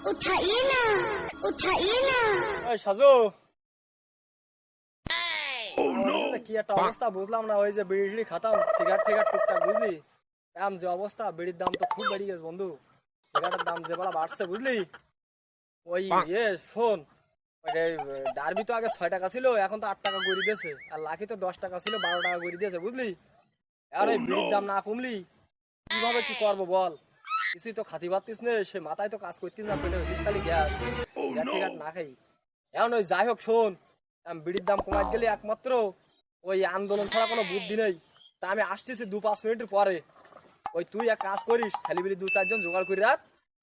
उठाइए ना, उठाइए ना। এই সাজু কি একটা অবস্থা বুঝলাম না, ওই যে বিড়ি খাতাম সিগারেট টিগারেট টুকটাক বুঝলি, এম যে অবস্থা বিড়ির দাম তো খুব বেড়ে গেছে বন্ধু, সিগারেটের দাম যে বলা বাড়ছে বুঝলি। ওই শোন, ওই ডারবি তো আগে 6 টাকা ছিল, এখন তো 8 টাকা করে দিয়েছে, আর লাকি তো 10 টাকা ছিল 12 টাকা করে দিয়েছে বুঝলি। আর এই বিড়ির দাম না কমলি কিভাবে কি করবো বল, কিছুই তো খাতি পারতিস না, সে মাথায় তো কাজ করতিস না, পেটে হইতিস খালি গ্যাস, সিগারেট টিগারেট না খাই। এখন ওই যাই হোক শোন, বিড়ির দাম কমাই গেলে একমাত্র ওই আন্দোলন ছাড়া কোনো বুদ্ধি নেই। তা আমি আসতেছি 2-5 মিনিটের পরে, ওই তুই এক কাজ করিস, ছেলেবিলি 2-4 জন জোগাড় করে রাখ,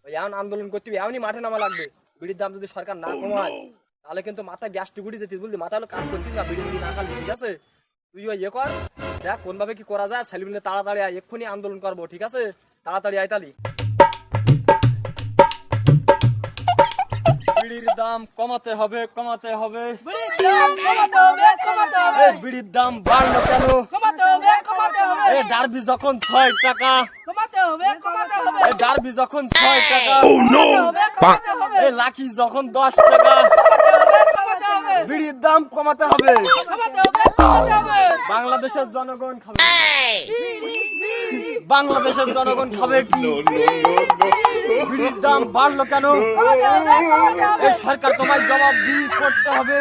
ওই এখন আন্দোলন করতে এমনই মাঠে নামা লাগবে। বিড়ির দাম যদি সরকার না কমায় তাহলে কিন্তু মাথায় গ্যাস টুকুটি যেতিস বুঝলি, মাথায় হলো কাজ করতিস না, বিড়ি না খালি ঠিক আছে। তুই ওই কর, দেখ কোন ভাবে কি করা যায়, ছেলেবিলি তাড়াতাড়ি আয়, এক্ষুনি আন্দোলন করবো ঠিক আছে, তাড়াতাড়ি আয় তালি। বিড়ির দাম কমাতে হবে, কমাতে হবে, বিড়ির দাম বাড়লো কেন, ডারবি যখন 6 টাকা, ডারবি যখন 6 টাকা, লাকি যখন 10 টাকা, বিড়ির দাম কমাতে হবে। বাংলাদেশের জনগণ খাবে, বাংলাদেশের জনগণ খাবে কি, বিড়ির দাম বাড়লো কেন, এই সরকার তোমায় জবাবদিহি করতে হবে।